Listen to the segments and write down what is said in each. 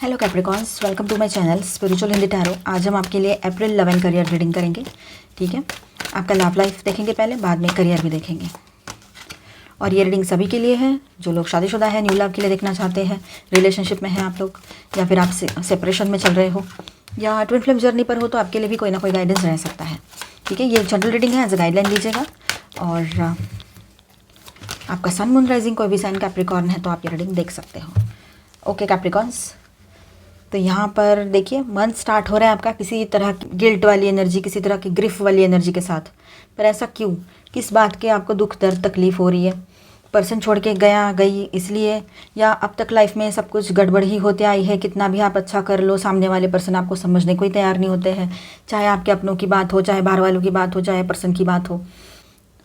Hello Capricorns, welcome to my channel spiritual Hindi tarot. आज हम आपके लिए अप्रैल 11 करियर रीडिंग करेंगे। ठीक है, आपका लव लाइफ देखेंगे पहले, बाद में करियर भी देखेंगे। और ये रीडिंग सभी के लिए है जो लोग शादीशुदा है, न्यू लव के लिए देखना चाहते हैं, रिलेशनशिप में हैं आप लोग, या फिर आप सेपरेशन में चल रहे हो, या ट्विन फ्लेम जर्नी पर हो, तो आपके लिए भी कोई ना कोई गाइडेंस रह सकता है। ठीक है, ये जनरल रीडिंग है, एज अ गाइडलाइन लीजिएगा। और आपका सन मून राइजिंग कोई भी साइन कैप्रिकॉर्न है तो आप ये रीडिंग देख सकते हो। ओके कैप्रिकॉर्न्स, तो यहाँ पर देखिए मंथ स्टार्ट हो रहा है आपका किसी तरह की गिल्ट वाली एनर्जी, किसी तरह की ग्रिफ वाली एनर्जी के साथ। पर ऐसा क्यों, किस बात के आपको दुख दर्द तकलीफ़ हो रही है? पर्सन छोड़ के गया गई इसलिए, या अब तक लाइफ में सब कुछ गड़बड़ ही होते आई है? कितना भी आप अच्छा कर लो, सामने वाले पर्सन आपको समझने को ही तैयार नहीं होते हैं। चाहे आपके अपनों की बात हो, चाहे बाहर वालों की बात हो, चाहे पर्सन की बात हो।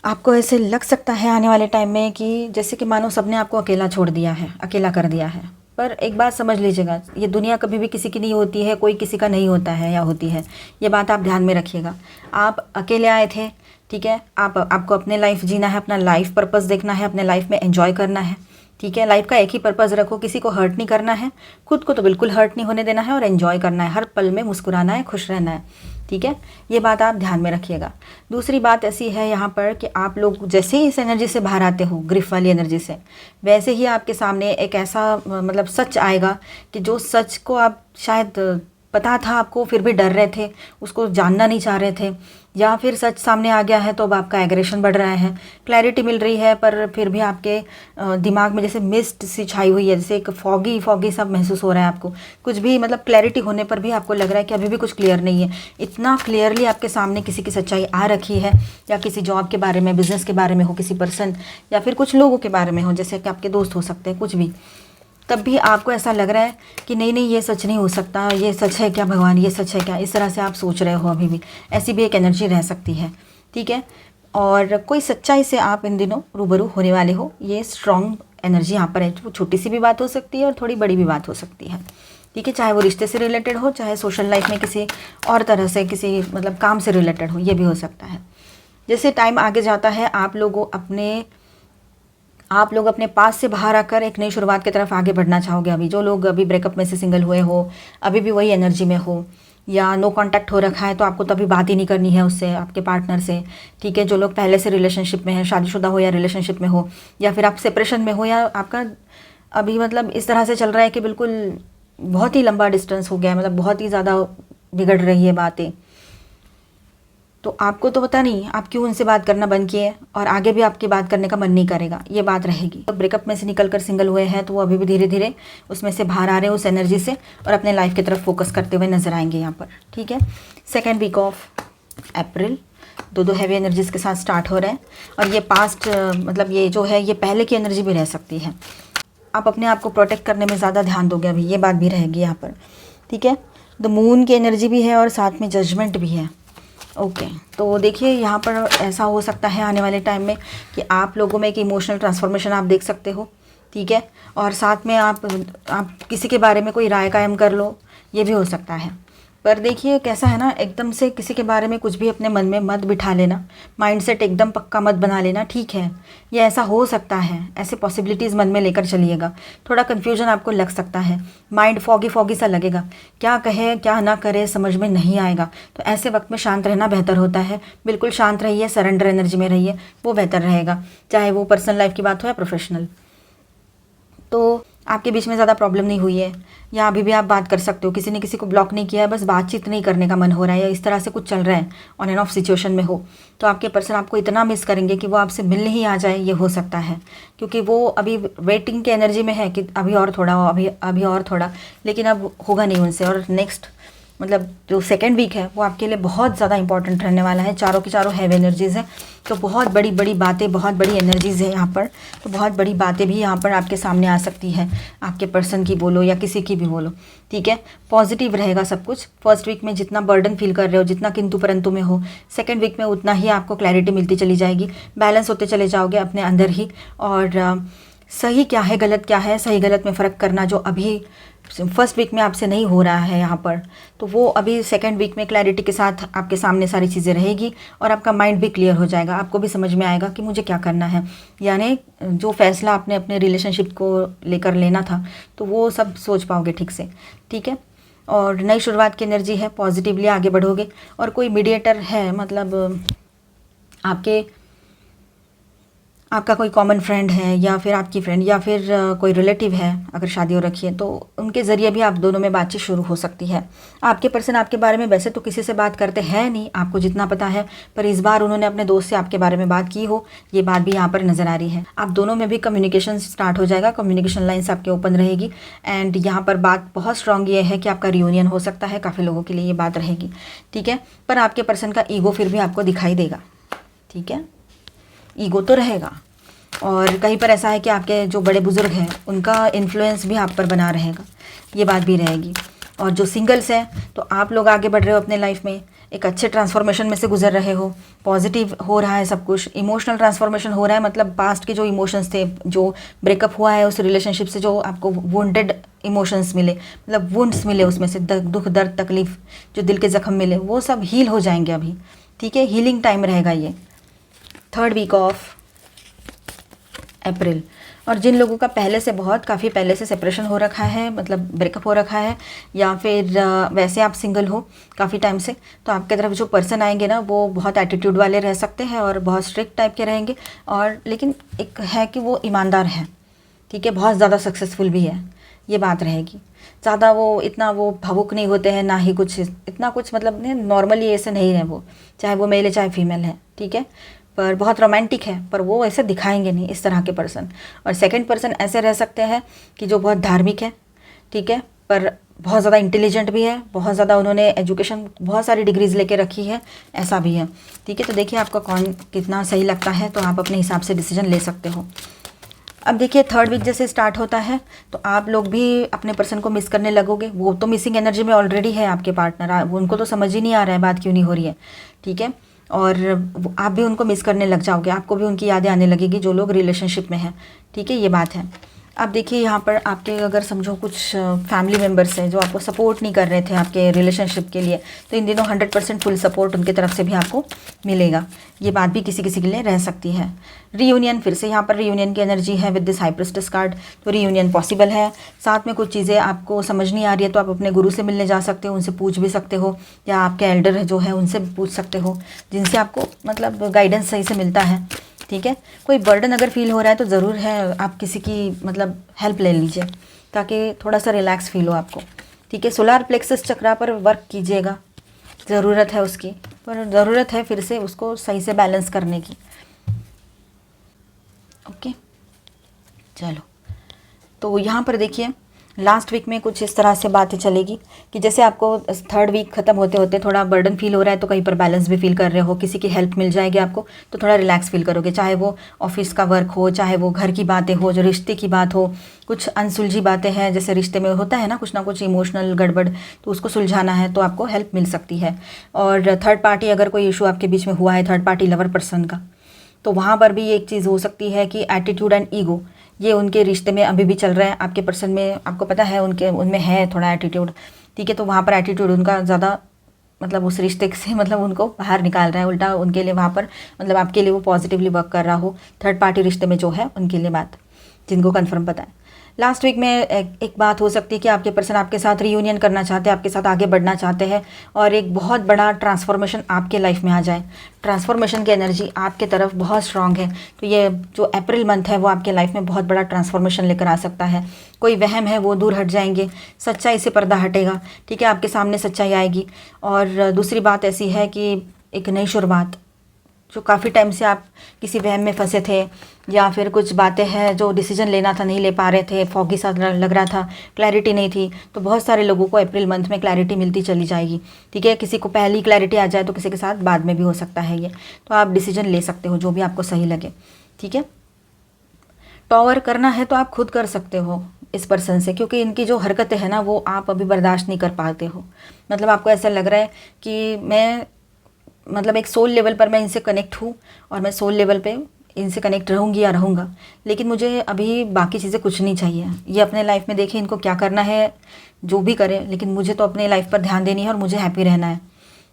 आपको ऐसे लग सकता है आने वाले टाइम में कि जैसे कि मानो सबने आपको अकेला छोड़ दिया है, अकेला कर दिया है। पर एक बात समझ लीजिएगा, ये दुनिया कभी भी किसी की नहीं होती है, कोई किसी का नहीं होता है या होती है। ये बात आप ध्यान में रखिएगा। आप अकेले आए थे, ठीक है, आपको अपने लाइफ जीना है, अपना लाइफ पर्पस देखना है, अपने लाइफ में एंजॉय करना है। ठीक है, लाइफ का एक ही पर्पस रखो, किसी को हर्ट नहीं करना है, खुद को तो बिल्कुल हर्ट नहीं होने देना है, और एंजॉय करना है, हर पल में मुस्कुराना है, खुश रहना है। ठीक है, ये बात आप ध्यान में रखिएगा। दूसरी बात ऐसी है यहाँ पर कि आप लोग जैसे ही इस एनर्जी से बाहर आते हो, ग्रिफ वाली एनर्जी से, वैसे ही आपके सामने एक ऐसा मतलब सच आएगा कि जो सच को आप शायद पता था आपको, फिर भी डर रहे थे, उसको जानना नहीं चाह रहे थे, या फिर सच सामने आ गया है तो अब आपका एग्रेशन बढ़ रहा है। क्लैरिटी मिल रही है पर फिर भी आपके दिमाग में जैसे मिस्ट सी छाई हुई है, जैसे एक फॉगी फॉगी सब महसूस हो रहा है आपको। कुछ भी मतलब क्लैरिटी होने पर भी आपको लग रहा है कि अभी भी कुछ क्लियर नहीं है। इतना क्लियरली आपके सामने किसी की सच्चाई आ रखी है, या किसी जॉब के बारे में, बिजनेस के बारे में हो, किसी पर्सन या फिर कुछ लोगों के बारे में हो, जैसे कि आपके दोस्त हो सकते हैं, कुछ भी। तब भी आपको ऐसा लग रहा है कि नहीं नहीं, ये सच नहीं हो सकता, ये सच है क्या भगवान, ये सच है क्या, इस तरह से आप सोच रहे हो अभी भी। ऐसी भी एक एनर्जी रह सकती है। ठीक है, और कोई सच्चाई से आप इन दिनों रूबरू होने वाले हो, ये स्ट्रॉन्ग एनर्जी यहाँ पर है। वो छोटी सी भी बात हो सकती है और थोड़ी बड़ी भी बात हो सकती है। ठीक है, चाहे वो रिश्ते से रिलेटेड हो, चाहे सोशल लाइफ में किसी और तरह से, किसी मतलब काम से रिलेटेड हो, ये भी हो सकता है। जैसे टाइम आगे जाता है, आप लोग अपने पास से बाहर आकर एक नई शुरुआत की तरफ आगे बढ़ना चाहोगे। अभी जो लोग अभी ब्रेकअप में से सिंगल हुए हो, अभी भी वही एनर्जी में हो, या नो कांटेक्ट हो रखा है तो आपको तो अभी बात ही नहीं करनी है उससे, आपके पार्टनर से। ठीक है, जो लोग पहले से रिलेशनशिप में हैं, शादीशुदा हो या रिलेशनशिप में हो, या फिर आप सेपरेशन में हो, या आपका अभी मतलब इस तरह से चल रहा है कि बिल्कुल बहुत ही लंबा डिस्टेंस हो गया है, मतलब बहुत ही ज़्यादा बिगड़ रही है बातें, तो आपको तो पता नहीं आप क्यों उनसे बात करना बंद किए, और आगे भी आपकी बात करने का मन नहीं करेगा, ये बात रहेगी। तो ब्रेकअप में से निकलकर सिंगल हुए हैं तो वो अभी भी धीरे धीरे उसमें से बाहर आ रहे हैं, उस एनर्जी से, और अपने लाइफ की तरफ फोकस करते हुए नजर आएंगे यहाँ पर। ठीक है, सेकेंड वीक ऑफ अप्रैल दो हैवी एनर्जीज के साथ स्टार्ट हो रहे हैं, और ये पास्ट मतलब ये जो है, ये पहले की एनर्जी भी रह सकती है। आप अपने आप को प्रोटेक्ट करने में ज़्यादा ध्यान दोगे अभी, ये बात भी रहेगी यहाँ पर। ठीक है, द मून की एनर्जी भी है और साथ में जजमेंट भी है। ओके, तो देखिए यहाँ पर ऐसा हो सकता है आने वाले टाइम में कि आप लोगों में एक इमोशनल ट्रांसफॉर्मेशन आप देख सकते हो। ठीक है, और साथ में आप किसी के बारे में कोई राय कायम कर लो, ये भी हो सकता है। पर देखिए कैसा है ना, एकदम से किसी के बारे में कुछ भी अपने मन में मत बिठा लेना, माइंडसेट एकदम पक्का मत बना लेना। ठीक है, ये ऐसा हो सकता है, ऐसे पॉसिबिलिटीज़ मन में लेकर चलिएगा। थोड़ा कन्फ्यूजन आपको लग सकता है, माइंड फॉगी फॉगी सा लगेगा, क्या कहे क्या ना करे समझ में नहीं आएगा। तो ऐसे वक्त में शांत रहना बेहतर होता है। बिल्कुल शांत रहिए, सरेंडर एनर्जी में रहिए, वो बेहतर रहेगा, चाहे वो पर्सनल लाइफ की बात हो या प्रोफेशनल। तो आपके बीच में ज़्यादा प्रॉब्लम नहीं हुई है, या अभी भी आप बात कर सकते हो, किसी ने किसी को ब्लॉक नहीं किया है, बस बातचीत नहीं करने का मन हो रहा है, या इस तरह से कुछ चल रहा है, ऑन एंड ऑफ सिचुएशन में हो, तो आपके पर्सन आपको इतना मिस करेंगे कि वो आपसे मिलने ही आ जाए, ये हो सकता है। क्योंकि वो अभी वेटिंग की एनर्जी में है कि अभी और थोड़ा हो, अभी और थोड़ा, लेकिन अब होगा नहीं उनसे। और नेक्स्ट मतलब जो सेकेंड वीक है वो आपके लिए बहुत ज़्यादा इंपॉर्टेंट रहने वाला है। चारों की चारों हैवी एनर्जीज़ हैं, तो बहुत बड़ी बड़ी बातें, बहुत बड़ी एनर्जीज़ है यहाँ पर, तो बहुत बड़ी बातें भी यहाँ पर आपके सामने आ सकती है, आपके पर्सन की बोलो या किसी की भी बोलो। ठीक है, पॉजिटिव रहेगा सब कुछ। फर्स्ट वीक में जितना बर्डन फील कर रहे हो, जितना किंतु परंतु में हो, सेकेंड वीक में उतना ही आपको क्लैरिटी मिलती चली जाएगी, बैलेंस होते चले जाओगे अपने अंदर ही। और सही क्या है, गलत क्या है, सही गलत में फ़र्क करना जो अभी फर्स्ट वीक में आपसे नहीं हो रहा है यहाँ पर, तो वो अभी सेकंड वीक में क्लैरिटी के साथ आपके सामने सारी चीज़ें रहेगी और आपका माइंड भी क्लियर हो जाएगा। आपको भी समझ में आएगा कि मुझे क्या करना है, यानी जो फैसला आपने अपने रिलेशनशिप को लेकर लेना था तो वो सब सोच पाओगे ठीक से। ठीक है, और नई शुरुआत की एनर्जी है, पॉजिटिवली आगे बढ़ोगे। और कोई मीडिएटर है, मतलब आपका कोई कॉमन फ्रेंड है या फिर आपकी फ्रेंड या फिर कोई रिलेटिव है, अगर शादी हो रखी है तो उनके ज़रिए भी आप दोनों में बातचीत शुरू हो सकती है। आपके पर्सन आपके बारे में वैसे तो किसी से बात करते हैं नहीं, आपको जितना पता है, पर इस बार उन्होंने अपने दोस्त से आपके बारे में बात की हो, ये बात भी यहाँ पर नज़र आ रही है। आप दोनों में भी कम्युनिकेशन स्टार्ट हो जाएगा, कम्युनिकेशन लाइन्स आपके ओपन रहेगी। एंड यहाँ पर बात बहुत स्ट्रॉन्ग ये है कि आपका रियूनियन हो सकता है, काफ़ी लोगों के लिए ये बात रहेगी। ठीक है, पर आपके पर्सन का ईगो फिर भी आपको दिखाई देगा। ठीक है, ईगो तो रहेगा, और कहीं पर ऐसा है कि आपके जो बड़े बुज़ुर्ग हैं उनका इन्फ्लुएंस भी आप पर बना रहेगा, ये बात भी रहेगी। और जो सिंगल्स हैं, तो आप लोग आगे बढ़ रहे हो अपने लाइफ में, एक अच्छे ट्रांसफॉर्मेशन में से गुजर रहे हो, पॉजिटिव हो रहा है सब कुछ, इमोशनल ट्रांसफॉर्मेशन हो रहा है। मतलब पास्ट के जो इमोशंस थे, जो ब्रेकअप हुआ है उस रिलेशनशिप से, जो आपको वुंडेड इमोशंस मिले, मतलब वुंड्स मिले, उसमें से दुख दर्द तकलीफ़, जो दिल के ज़ख्म मिले, वो सब हील हो जाएंगे अभी। ठीक है, हीलिंग टाइम रहेगा ये, 3rd वीक ऑफ अप्रैल। और जिन लोगों का पहले से काफ़ी पहले से सेपरेशन हो रखा है, मतलब ब्रेकअप हो रखा है, या फिर वैसे आप सिंगल हो काफ़ी टाइम से, तो आपके तरफ जो पर्सन आएंगे ना, वो बहुत एटीट्यूड वाले रह सकते हैं और बहुत स्ट्रिक्ट टाइप के रहेंगे, और लेकिन एक है कि वो ईमानदार हैं। ठीक है, बहुत ज़्यादा सक्सेसफुल भी है, ये बात रहेगी। ज़्यादा इतना भावुक नहीं होते हैं, ना ही कुछ इतना कुछ, मतलब नॉर्मली ऐसे नहीं है वो, चाहे वो मेल है चाहे फीमेल है। ठीक है, पर बहुत रोमांटिक है, पर वो ऐसे दिखाएंगे नहीं इस तरह के पर्सन। और सेकंड पर्सन ऐसे रह सकते हैं कि जो बहुत धार्मिक है, ठीक है, पर बहुत ज़्यादा इंटेलिजेंट भी है, बहुत ज़्यादा उन्होंने एजुकेशन, बहुत सारी डिग्रीज लेके रखी है, ऐसा भी है। ठीक है, तो देखिए आपका कौन कितना सही लगता है, तो आप अपने हिसाब से डिसीजन ले सकते हो। अब देखिए 3rd वीक जैसे स्टार्ट होता है, तो आप लोग भी अपने पर्सन को मिस करने लगोगे। वो तो मिसिंग एनर्जी में ऑलरेडी है आपके पार्टनर, उनको तो समझ ही नहीं आ रहा है बात क्यों नहीं हो रही है। ठीक है, और आप भी उनको मिस करने लग जाओगे, आपको भी उनकी यादें आने लगेगी, जो लोग रिलेशनशिप में हैं। ठीक है, ये बात है। अब देखिए यहाँ पर आपके, अगर समझो कुछ फैमिली मेम्बर्स हैं जो आपको सपोर्ट नहीं कर रहे थे आपके रिलेशनशिप के लिए, तो इन दिनों 100% फुल सपोर्ट उनकी तरफ से भी आपको मिलेगा। ये बात भी किसी किसी के लिए रह सकती है। रीयूनियन, फिर से यहाँ पर रीयूनियन की एनर्जी है with this high priestess card, तो रीयूनियन पॉसिबल है। साथ में कुछ चीज़ें आपको समझ नहीं आ रही है, तो आप अपने गुरु से मिलने जा सकते हो, उनसे पूछ भी सकते हो, या आपके एल्डर जो है उनसे भी पूछ सकते हो, जिनसे आपको मतलब गाइडेंस सही से मिलता है। ठीक है, कोई बर्डन अगर फील हो रहा है तो ज़रूर है आप किसी की मतलब हेल्प ले लीजिए, ताकि थोड़ा सा रिलैक्स फील हो आपको। ठीक है, सोलार प्लेक्सस चक्रा पर वर्क कीजिएगा, ज़रूरत है उसकी, पर ज़रूरत है फिर से उसको सही से बैलेंस करने की। ओके, चलो, तो यहाँ पर देखिए लास्ट वीक में कुछ इस तरह से बातें चलेगी कि जैसे आपको 3rd वीक ख़त्म होते होते थोड़ा बर्डन फील हो रहा है, तो कहीं पर बैलेंस भी फील कर रहे हो, किसी की हेल्प मिल जाएगी आपको, तो थोड़ा रिलैक्स फील करोगे। चाहे वो ऑफिस का वर्क हो, चाहे वो घर की बातें हो, जो रिश्ते की बात हो, कुछ अनसुलझी बातें हैं, जैसे रिश्ते में होता है ना कुछ ना कुछ इमोशनल गड़बड़, तो उसको सुलझाना है तो आपको हेल्प मिल सकती है। और 3rd पार्टी, अगर कोई इशू आपके बीच में हुआ है 3rd पार्टी लवर पर्सन का, तो वहाँ पर भी एक चीज़ हो सकती है कि एटीट्यूड एंड ईगो, ये उनके रिश्ते में अभी भी चल रहा है। आपके पर्सन में आपको पता है उनमें है थोड़ा एटीट्यूड। ठीक है, तो वहाँ पर एटीट्यूड उनका ज़्यादा, मतलब उस रिश्ते से मतलब उनको बाहर निकाल रहा है, उल्टा उनके लिए वहाँ पर मतलब आपके लिए वो पॉजिटिवली वर्क कर रहा हो 3rd पार्टी रिश्ते में जो है उनके लिए बात, जिनको कन्फर्म पता है। लास्ट वीक में एक बात हो सकती है कि आपके पर्सन आपके साथ रीयूनियन करना चाहते हैं, आपके साथ आगे बढ़ना चाहते हैं, और एक बहुत बड़ा ट्रांसफॉर्मेशन आपके लाइफ में आ जाए। ट्रांसफॉर्मेशन की एनर्जी आपके तरफ बहुत स्ट्रांग है, तो ये जो अप्रैल मंथ है वो आपके लाइफ में बहुत बड़ा ट्रांसफॉर्मेशन लेकर आ सकता है। कोई वहम है वो दूर हट जाएंगे, सच्चाई से पर्दा हटेगा। ठीक है, आपके सामने सच्चाई आएगी। और दूसरी बात ऐसी है कि एक नई शुरुआत, जो काफ़ी टाइम से आप किसी वहम में फंसे थे, या फिर कुछ बातें हैं जो डिसीजन लेना था नहीं ले पा रहे थे, फॉगी सा लग रहा था, क्लैरिटी नहीं थी, तो बहुत सारे लोगों को अप्रैल मंथ में क्लैरिटी मिलती चली जाएगी। ठीक है, किसी को पहली क्लैरिटी आ जाए तो किसी के साथ बाद में भी हो सकता है ये, तो आप डिसीजन ले सकते हो जो भी आपको सही लगे। ठीक है, टॉवर करना है तो आप खुद कर सकते हो इस पर्सन से, क्योंकि इनकी जो हरकतें हैं ना वो आप अभी बर्दाश्त नहीं कर पाते हो। मतलब आपको ऐसा लग रहा है कि मैं मतलब एक सोल लेवल पर मैं इनसे कनेक्ट हूँ, और मैं सोल लेवल पे इनसे कनेक्ट रहूँगी या रहूँगा, लेकिन मुझे अभी बाकी चीज़ें कुछ नहीं चाहिए। ये अपने लाइफ में देखें इनको क्या करना है, जो भी करें, लेकिन मुझे तो अपने लाइफ पर ध्यान देनी है और मुझे हैप्पी रहना है।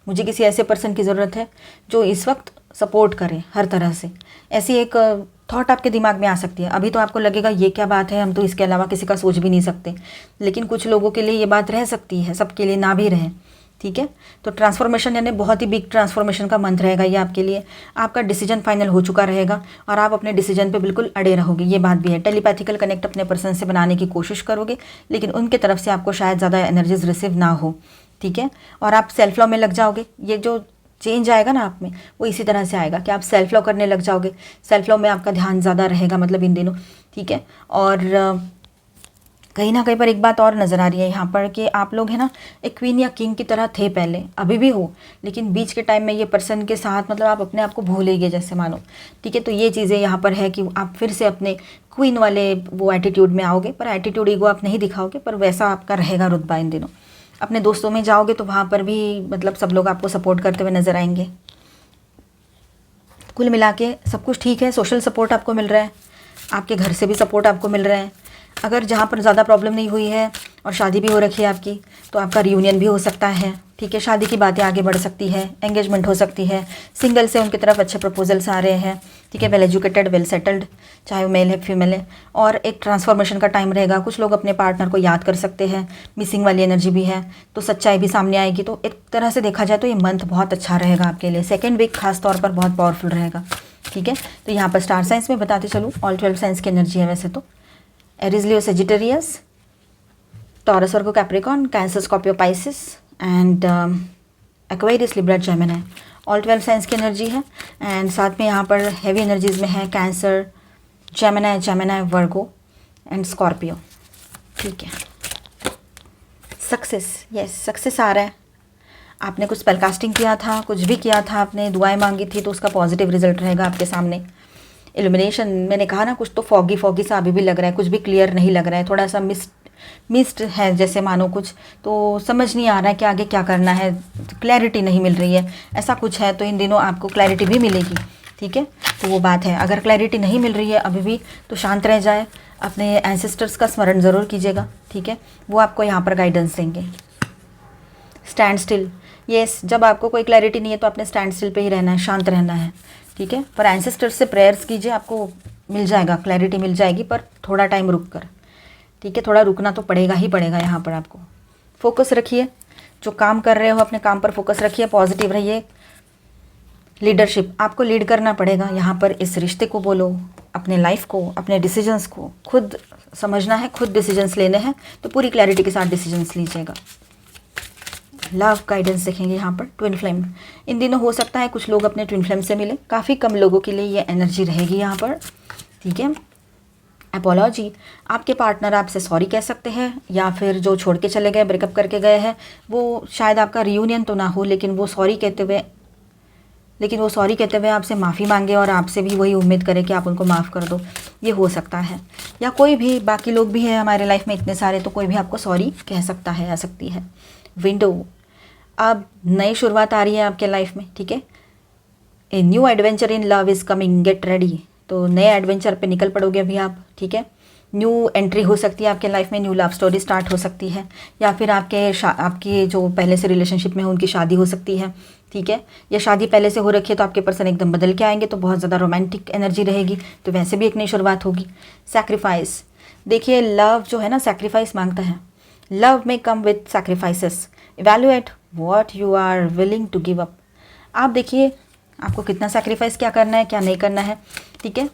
मुझे किसी ऐसे पर्सन की ज़रूरत है जो इस वक्त सपोर्ट करे हर तरह से। ऐसी एक थॉट आपके दिमाग में आ सकती है। अभी तो आपको लगेगा ये क्या बात है, हम तो इसके अलावा किसी का सोच भी नहीं सकते, लेकिन कुछ लोगों के लिए ये बात रह सकती है, सबके लिए ना भी रहे। ठीक है, तो ट्रांसफॉर्मेशन यानी बहुत ही बिग ट्रांसफॉर्मेशन का मंथ रहेगा ये आपके लिए। आपका डिसीजन फाइनल हो चुका रहेगा और आप अपने डिसीजन पे बिल्कुल अड़े रहोगे, ये बात भी है। टेलीपैथिकल कनेक्ट अपने पर्सन से बनाने की कोशिश करोगे, लेकिन उनके तरफ से आपको शायद ज़्यादा एनर्जीज रिसीव ना हो। ठीक है, और आप सेल्फ लव में लग जाओगे। ये जो चेंज आएगा ना आप में, वो इसी तरह से आएगा कि आप सेल्फ लव करने लग जाओगे। सेल्फ लव में आपका ध्यान ज़्यादा रहेगा, मतलब इन दिनों। ठीक है, और कहीं ना कहीं पर एक बात और नज़र आ रही है यहाँ पर कि आप लोग है ना एक क्वीन या किंग की तरह थे पहले, अभी भी हो, लेकिन बीच के टाइम में ये पर्सन के साथ मतलब आप अपने आप को भूल ही गए जैसे मानो। ठीक है, तो ये चीज़ें यहाँ पर है कि आप फिर से अपने क्वीन वाले वो एटीट्यूड में आओगे, पर एटीट्यूड ईगो आप नहीं दिखाओगे, पर वैसा आपका रहेगा रुतबा इन दिनों। अपने दोस्तों में जाओगे तो वहाँ पर भी मतलब सब लोग आपको सपोर्ट करते हुए नज़र आएंगे। कुल मिला के सब कुछ ठीक है। सोशल सपोर्ट आपको मिल रहा है, आपके घर से भी सपोर्ट आपको मिल रहा है। अगर जहाँ पर ज़्यादा प्रॉब्लम नहीं हुई है और शादी भी हो रखी है आपकी, तो आपका रियूनियन भी हो सकता है। ठीक है, शादी की बातें आगे बढ़ सकती है, एंगेजमेंट हो सकती है। सिंगल से उनकी तरफ अच्छे प्रपोजल्स आ रहे हैं। ठीक है, वेल एजुकेटेड, वेल सेटल्ड, चाहे वो मेल है फीमेल है। और एक ट्रांसफॉर्मेशन का टाइम रहेगा। कुछ लोग अपने पार्टनर को याद कर सकते हैं, मिसिंग वाली एनर्जी भी है, तो सच्चाई भी सामने आएगी। तो एक तरह से देखा जाए तो ये मंथ बहुत अच्छा रहेगा आपके लिए। सेकेंड वीक खास तौर पर बहुत पावरफुल रहेगा। ठीक है, तो यहाँ पर स्टार साइंस में बताते चलूँ, ऑल 12 साइंस की एनर्जी है वैसे तो। Aries, Leo, Sagittarius, taurus, Virgo, Capricorn, cancer, Scorpio, Pisces and Aquarius, Libra, Gemini, all 12 science की एनर्जी है। एंड साथ में यहाँ पर हैवी एनर्जीज में है cancer, Gemini, Virgo and Scorpio. ठीक है, सक्सेस, यस सक्सेस आ रहा है। आपने कुछ स्पेल कास्टिंग किया था, कुछ भी किया था, आपने दुआएं मांगी थी, तो उसका पॉजिटिव रिजल्ट रहेगा आपके सामने। इल्यूमिनेशन, मैंने कहा ना कुछ तो फॉगी सा अभी भी लग रहा है, कुछ भी क्लियर नहीं लग रहा है, थोड़ा सा मिस्ड है जैसे मानो कुछ, तो समझ नहीं आ रहा है कि आगे क्या करना है, क्लैरिटी नहीं मिल रही है, ऐसा कुछ है। तो इन दिनों आपको क्लैरिटी भी मिलेगी। ठीक है, तो वो बात है। अगर क्लैरिटी नहीं मिल रही है अभी भी, तो शांत रह जाए, अपने एंसेस्टर्स का स्मरण ज़रूर कीजिएगा। ठीक है, वो आपको यहाँ पर गाइडेंस देंगे। स्टैंड स्टिल, यस, जब आपको कोई क्लैरिटी नहीं है तो आपने स्टैंड स्टिल पे ही रहना है, शांत रहना है। ठीक है, पर एंसेस्टर्स से प्रेयर्स कीजिए, आपको मिल जाएगा, क्लैरिटी मिल जाएगी, पर थोड़ा टाइम रुक कर। ठीक है, थोड़ा रुकना तो पड़ेगा ही पड़ेगा यहाँ पर आपको। फोकस रखिए, जो काम कर रहे हो अपने काम पर फोकस रखिए, पॉजिटिव रहिए। लीडरशिप, आपको लीड करना पड़ेगा यहाँ पर। इस रिश्ते को बोलो, अपने लाइफ को, अपने डिसीजंस को खुद समझना है, खुद डिसीजंस लेने हैं, तो पूरी क्लैरिटी के साथ डिसीजंस लीजिएगा। लव गाइडेंस देखेंगे यहाँ पर। ट्विन फ्लेम, इन दिनों हो सकता है कुछ लोग अपने ट्विन फ्लेम से मिले, काफ़ी कम लोगों के लिए ये एनर्जी रहेगी यहाँ पर। ठीक है, अपोलॉजी, आपके पार्टनर आपसे सॉरी कह सकते हैं, या फिर जो छोड़ के चले गए, ब्रेकअप करके गए हैं, वो शायद आपका रियूनियन तो ना हो, लेकिन वो सॉरी कहते हुए आपसे माफ़ी मांगे और आपसे भी वही उम्मीद करें कि आप उनको माफ़ कर दो, ये हो सकता है। या कोई भी बाकी लोग भी हैं हमारे लाइफ में इतने सारे, तो कोई भी आपको सॉरी कह सकता है, आ सकती है। विंडो, अब नई शुरुआत आ रही है आपके लाइफ में। ठीक है, a new adventure in love is coming, get ready, तो नए एडवेंचर पे निकल पड़ोगे अभी आप। ठीक है, न्यू एंट्री हो सकती है आपके लाइफ में, न्यू लव स्टोरी स्टार्ट हो सकती है, या फिर आपकी जो पहले से रिलेशनशिप में है उनकी शादी हो सकती है। ठीक है, या शादी पहले से हो रखी है तो आपके पर्सन एकदम बदल के आएंगे, तो बहुत ज़्यादा रोमांटिक एनर्जी रहेगी, तो वैसे भी एक नई शुरुआत होगी। सैक्रिफाइस, देखिए लव जो है ना सैक्रिफाइस मांगता है। Love may come with sacrifices, evaluate what you are willing to give up. आप देखिए आपको कितना सैक्रिफाइस क्या करना है, क्या नहीं करना है। ठीक है,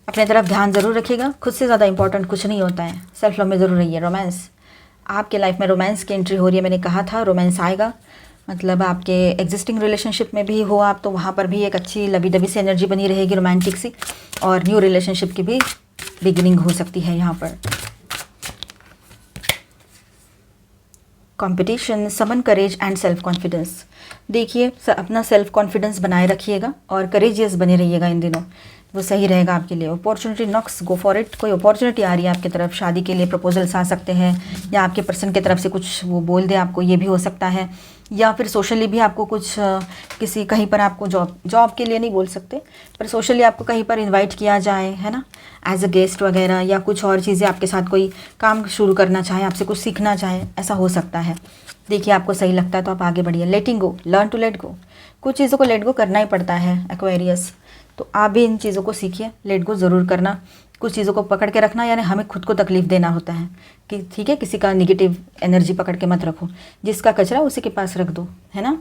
अपने तरफ ध्यान ज़रूर रखिएगा, खुद से ज़्यादा इंपॉर्टेंट कुछ नहीं होता है। सेल्फ लव में ज़रूर रहिए। रोमांस, आपके लाइफ में रोमांस की एंट्री हो रही है, मैंने कहा था रोमांस आएगा, मतलब आपके एग्जिस्टिंग रिलेशनशिप में भी हो आप, तो वहाँ पर भी एक अच्छी लबी डबी सी एनर्जी बनी रहेगी, रोमांटिक सी, और न्यू रिलेशनशिप की भी बिगिनिंग हो सकती है यहाँ पर। Competition, summon courage and self confidence, देखिए अपना सेल्फ कॉन्फिडेंस बनाए रखिएगा और करेजियस बने रहिएगा इन दिनों। वो सही रहेगा आपके लिए। Opportunity knocks, go for it. कोई अपॉर्चुनिटी आ रही है आपकी तरफ, शादी के लिए प्रपोजल्स आ सकते हैं, या आपके पर्सन की तरफ से कुछ वो बोल दे आपको, ये भी हो सकता है। या फिर सोशली भी आपको कुछ किसी कहीं पर आपको जॉब के लिए नहीं बोल सकते, पर सोशली आपको कहीं पर इनवाइट किया जाए, है ना, एज अ गेस्ट वगैरह, या कुछ और चीज़ें आपके साथ कोई काम शुरू करना चाहे, आपसे कुछ सीखना चाहे, ऐसा हो सकता है। देखिए आपको सही लगता है तो आप आगे बढ़िए। लेटिंग गो, लर्न टू लेट गो। कुछ चीज़ों को लेट गो करना ही पड़ता है एक्वेरियस, तो आप भी इन चीज़ों को सीखिए, लेट गो ज़रूर करना। कुछ चीज़ों को पकड़ के रखना, यानी हमें खुद को तकलीफ़ देना होता है कि ठीक है, किसी का निगेटिव एनर्जी पकड़ के मत रखो, जिसका कचरा उसी के पास रख दो, है ना।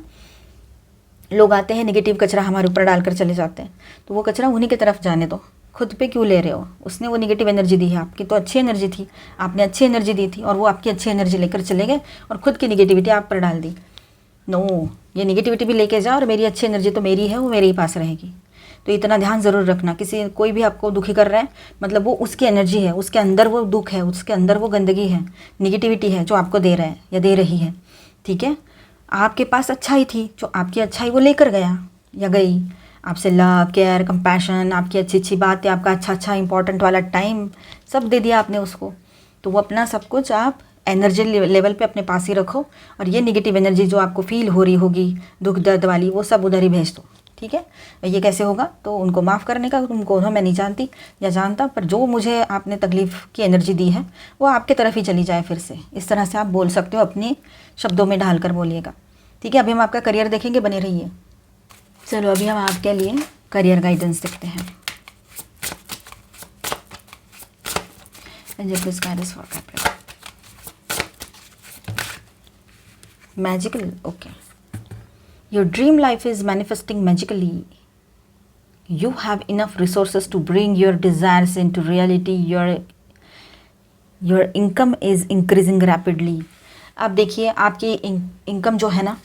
लोग आते हैं निगेटिव कचरा हमारे ऊपर डालकर चले जाते हैं, तो वो कचरा उन्हीं की तरफ जाने दो, खुद पे क्यों ले रहे हो। उसने वो निगेटिव एनर्जी दी है, आपकी तो अच्छी एनर्जी थी, आपने अच्छी एनर्जी दी थी, और वो आपकी अच्छी एनर्जी लेकर चले गए और खुद की निगेटिविटी आप पर डाल दी। नो, ये निगेटिविटी भी लेके जा, और मेरी अच्छी एनर्जी तो मेरी है, वो मेरे ही पास रहेगी। तो इतना ध्यान ज़रूर रखना, कोई भी आपको दुखी कर रहा है, मतलब वो उसकी एनर्जी है, उसके अंदर वो दुख है, उसके अंदर वो गंदगी है, निगेटिविटी है जो आपको दे रहा है या दे रही है, ठीक है। आपके पास अच्छाई थी, जो आपकी अच्छाई वो लेकर गया या गई, आपसे लव, केयर, कंपैशन, आपकी अच्छी अच्छी बातें, आपका अच्छा इंपॉर्टेंट वाला टाइम सब दे दिया आपने उसको। तो वो अपना सब कुछ आप एनर्जी लेवल पे अपने पास ही रखो, और ये निगेटिव एनर्जी जो आपको फील हो रही होगी, दुख दर्द वाली, वो सब उधर ही भेज दो, ठीक है। ये कैसे होगा, तो उनको माफ़ करने का, तुमको मैं नहीं जानती या जानता, पर जो मुझे आपने तकलीफ़ की एनर्जी दी है वो आपके तरफ ही चली जाए फिर से। इस तरह से आप बोल सकते हो, अपने शब्दों में ढाल कर बोलिएगा, ठीक है। अभी हम आपका करियर देखेंगे, बने रहिए। चलो अभी हम आपके लिए करियर गाइडेंस देखते हैं। Magical, okay. Your dream life is manifesting magically. You have enough resources to bring your desires into reality. Your income is increasing rapidly. अब देखिए आपकी इनकम जो है ना,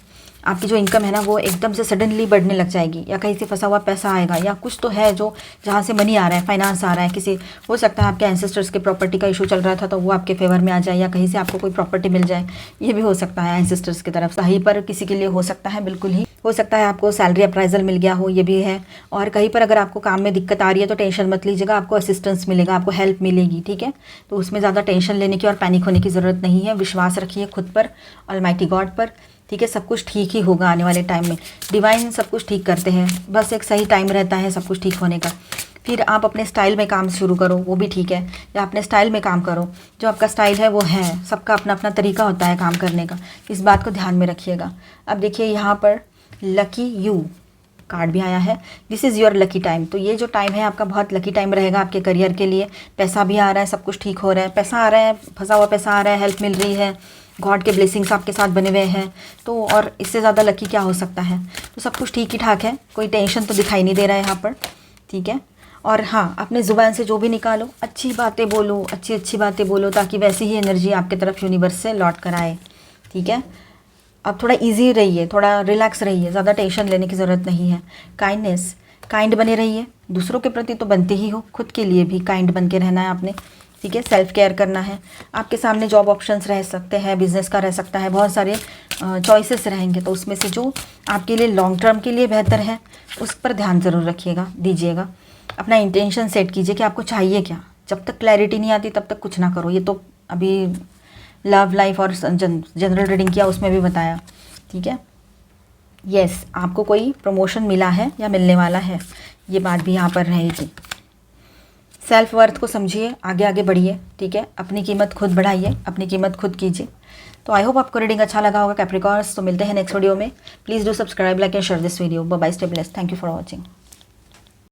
आपकी जो इनकम है ना, वो एकदम से सडनली बढ़ने लग जाएगी, या कहीं से फंसा हुआ पैसा आएगा, या कुछ तो है जो जहाँ से मनी आ रहा है, फाइनेंस आ रहा है। किसी हो सकता है आपके एंसेस्टर्स के प्रॉपर्टी का इशू चल रहा था, तो वो आपके फेवर में आ जाए, या कहीं से आपको कोई प्रॉपर्टी मिल जाए, ये भी हो सकता है एंसेस्टर्स की तरफ। कहीं पर किसी के लिए हो सकता है, बिल्कुल ही हो सकता है आपको सैलरी अप्राइजल मिल गया हो, ये भी है। और कहीं पर अगर आपको काम में दिक्कत आ रही है तो टेंशन मत लीजिएगा, आपको असिस्टेंस मिलेगा, आपको हेल्प मिलेगी, ठीक है। तो उसमें ज़्यादा टेंशन लेने की और पैनिक होने की ज़रूरत नहीं है। विश्वास रखिए खुद पर, ऑलमाइटी गॉड पर, ठीक है। सब कुछ ठीक ही होगा आने वाले टाइम में। डिवाइन सब कुछ ठीक करते हैं, बस एक सही टाइम रहता है सब कुछ ठीक होने का। फिर आप अपने स्टाइल में काम शुरू करो, वो भी ठीक है, या अपने स्टाइल में काम करो। जो आपका स्टाइल है वो है, सबका अपना अपना तरीका होता है काम करने का, इस बात को ध्यान में रखिएगा। अब देखिए यहाँ पर लकी यू कार्ड भी आया है, this is your lucky time. तो ये जो टाइम है आपका बहुत लकी टाइम रहेगा आपके करियर के लिए। पैसा भी आ रहा है, सब कुछ ठीक हो रहा है, पैसा आ रहा है, फंसा हुआ पैसा आ रहा है, हेल्प मिल रही है, गॉड के ब्लेसिंग्स आपके साथ बने हुए हैं। तो और इससे ज़्यादा लकी क्या हो सकता है। तो सब कुछ ठीक ही ठाक है, कोई टेंशन तो दिखाई नहीं दे रहा है यहाँ पर, ठीक है। और हाँ, अपने ज़ुबान से जो भी निकालो अच्छी बातें बोलो, अच्छी बातें बोलो, ताकि वैसी ही एनर्जी आपके तरफ यूनिवर्स से लौट कर आए, ठीक है। अब थोड़ा इजी रहिए, थोड़ा रिलैक्स रहिए, ज़्यादा टेंशन लेने की ज़रूरत नहीं है। काइंडनेस, काइंड बने रहिए, दूसरों के प्रति तो बनते ही हो, खुद के लिए भी काइंड बन के रहना है आपने, ठीक है। सेल्फ केयर करना है। आपके सामने जॉब ऑप्शंस रह सकते हैं, बिजनेस का रह सकता है, बहुत सारे चॉइसेस रहेंगे, तो उसमें से जो आपके लिए लॉन्ग टर्म के लिए बेहतर है उस पर ध्यान ज़रूर रखिएगा, दीजिएगा। अपना इंटेंशन सेट कीजिए कि आपको चाहिए क्या। जब तक क्लैरिटी नहीं आती तब तक कुछ ना करो। ये तो अभी लव लाइफ और जनरल रीडिंग किया, उसमें भी बताया, ठीक है। यस, आपको कोई प्रमोशन मिला है या मिलने वाला है, ये बात भी यहाँ पर रहेगी। सेल्फ वर्थ को समझिए, आगे आगे बढ़िए, ठीक है। अपनी कीमत खुद बढ़ाइए, अपनी कीमत खुद कीजिए। तो आई होप आपको रीडिंग अच्छा लगा होगा कैप्रिकॉर्न्स। तो मिलते हैं नेक्स्ट वीडियो में। Please do subscribe, like and share this video. Bye bye, stay blessed, thank you for watching.